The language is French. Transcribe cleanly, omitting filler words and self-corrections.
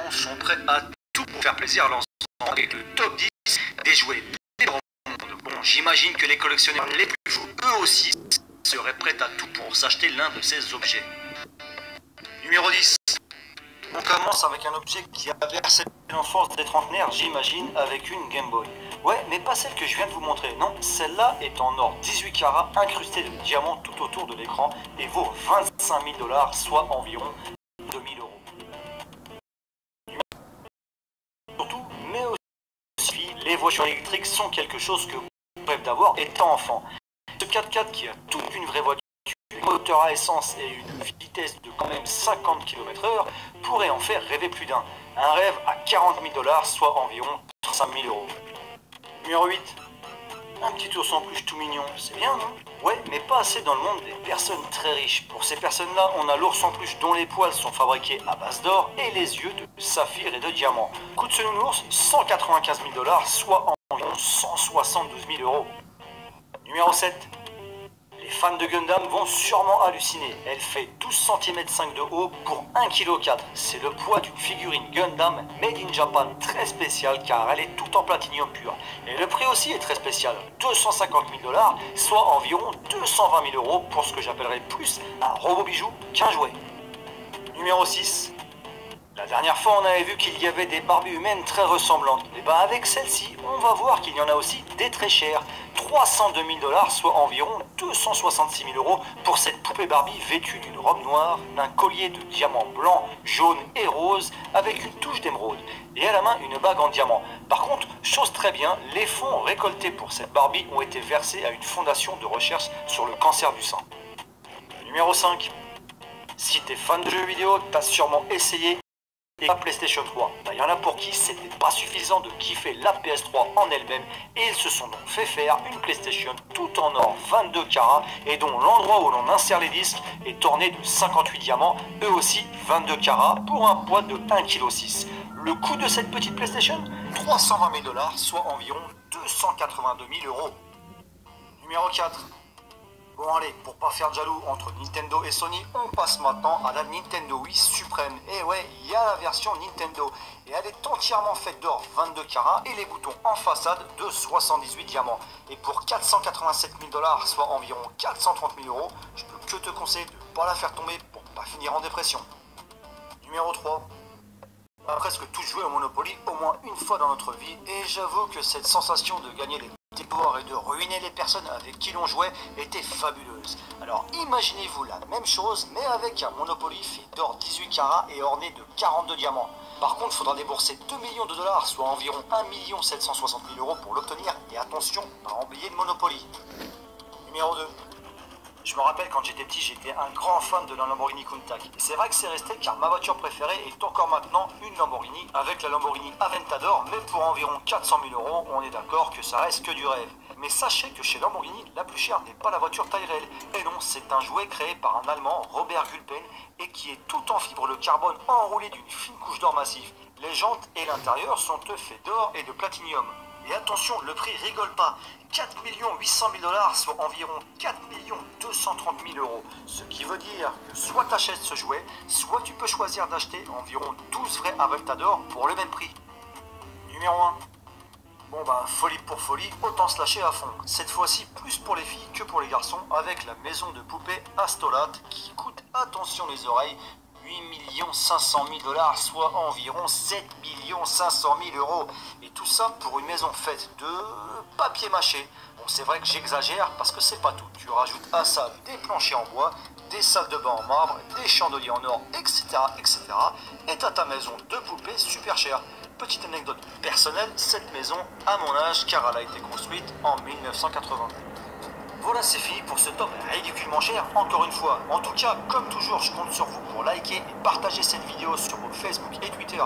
sont prêts à tout pour faire plaisir à leurs enfants et le top 10 des jouets les plus monde. Bon, j'imagine que les collectionneurs les plus fous, eux aussi, seraient prêts à tout pour s'acheter l'un de ces objets. Numéro 10. On commence avec un objet qui a bercé l'enfance des trentenaires, j'imagine, avec une Game Boy. Ouais, mais pas celle que je viens de vous montrer, non, celle-là est en or 18 carats incrustée de diamants tout autour de l'écran et vaut 25 000 $, soit environ 2000 euros. Surtout, mais aussi, les voitures électriques sont quelque chose que vous rêvez d'avoir étant enfant. Ce 4x4 qui a toute une vraie voiture, un moteur à essence et une vitesse de quand même 50 km/h pourrait en faire rêver plus d'un. Un rêve à 40 000 $, soit environ 35 000 euros. Numéro 8. Un petit ours en peluche tout mignon, c'est bien, non? Ouais, mais pas assez dans le monde des personnes très riches. Pour ces personnes-là, on a l'ours en peluche dont les poils sont fabriqués à base d'or et les yeux de saphir et de diamant. Coûte ce nounours 195 000 $, soit environ 172 000 euros. Numéro 7. Les fans de Gundam vont sûrement halluciner. Elle fait 12 cm 5 de haut pour 1,4 kg. C'est le poids d'une figurine Gundam made in Japan très spéciale car elle est toute en platinium pur. Et le prix aussi est très spécial, 250 000 $, soit environ 220 000 euros pour ce que j'appellerais plus un robot bijou qu'un jouet. Numéro 6. La dernière fois, on avait vu qu'il y avait des Barbies humaines très ressemblantes. Et bien avec celle-ci, on va voir qu'il y en a aussi des très chères. 302 000 $, soit environ 266 000 euros pour cette poupée Barbie vêtue d'une robe noire, d'un collier de diamants blancs, jaunes et roses avec une touche d'émeraude. Et à la main, une bague en diamant. Par contre, chose très bien, les fonds récoltés pour cette Barbie ont été versés à une fondation de recherche sur le cancer du sein. Numéro 5. Si t'es fan de jeux vidéo, t'as sûrement essayé la PlayStation 3. Il y en a pour qui c'était pas suffisant de kiffer la PS3 en elle-même et ils se sont donc fait faire une PlayStation tout en or 22 carats et dont l'endroit où l'on insère les disques est orné de 58 diamants, eux aussi 22 carats pour un poids de 1,6 kg. Le coût de cette petite PlayStation 320 000 $, soit environ 282 000 euros. Numéro 4. Bon allez, pour pas faire de jaloux entre Nintendo et Sony, on passe maintenant à la Nintendo Wii Supreme. Et ouais, il y a la version Nintendo. Et elle est entièrement faite d'or 22 carats et les boutons en façade de 78 diamants. Et pour 487 000 $, soit environ 430 000 euros, je peux que te conseiller de ne pas la faire tomber pour pas finir en dépression. Numéro 3. On a presque tous joué au Monopoly au moins une fois dans notre vie. Et j'avoue que cette sensation de gagner des pouvoirs et de ruiner les personnes avec qui l'on jouait était fabuleuse. Alors imaginez-vous la même chose mais avec un Monopoly fait d'or 18 carats et orné de 42 diamants. Par contre, il faudra débourser 2 millions de $, soit environ 1 760 000 euros pour l'obtenir. Et attention, pas oublier le Monopoly. Numéro 2. Je me rappelle quand j'étais petit, j'étais un grand fan de la Lamborghini Countach. Et c'est vrai que c'est resté car ma voiture préférée est encore maintenant une Lamborghini avec la Lamborghini Aventador, mais pour environ 400 000 euros, on est d'accord que ça reste que du rêve. Mais sachez que chez Lamborghini, la plus chère n'est pas la voiture Tyrrell. Et non, c'est un jouet créé par un Allemand, Robert Gulpen, et qui est tout en fibre de carbone enroulé d'une fine couche d'or massif. Les jantes et l'intérieur sont eux faits d'or et de platinium. Et attention, le prix rigole pas. 4 800 000 $, soit environ 4 230 000 euros. Ce qui veut dire que soit tu achètes ce jouet, soit tu peux choisir d'acheter environ 12 vrais Aventador pour le même prix. Numéro 1. Bon ben, folie pour folie, autant se lâcher à fond. Cette fois-ci, plus pour les filles que pour les garçons, avec la maison de poupées Astolat, qui coûte, attention les oreilles, 8 500 000 $, soit environ 7 500 000 euros. Et tout ça pour une maison faite de papier mâché. Bon, c'est vrai que j'exagère parce que c'est pas tout. Tu rajoutes à ça des planchers en bois, des salles de bain en marbre, des chandeliers en or, etc. etc. Et t'as ta maison de poupée super chère. Petite anecdote personnelle, cette maison a mon âge car elle a été construite en 1980. Voilà, c'est fini pour ce top ridiculement cher, encore une fois. En tout cas, comme toujours, je compte sur vous pour liker et partager cette vidéo sur vos Facebook et Twitter.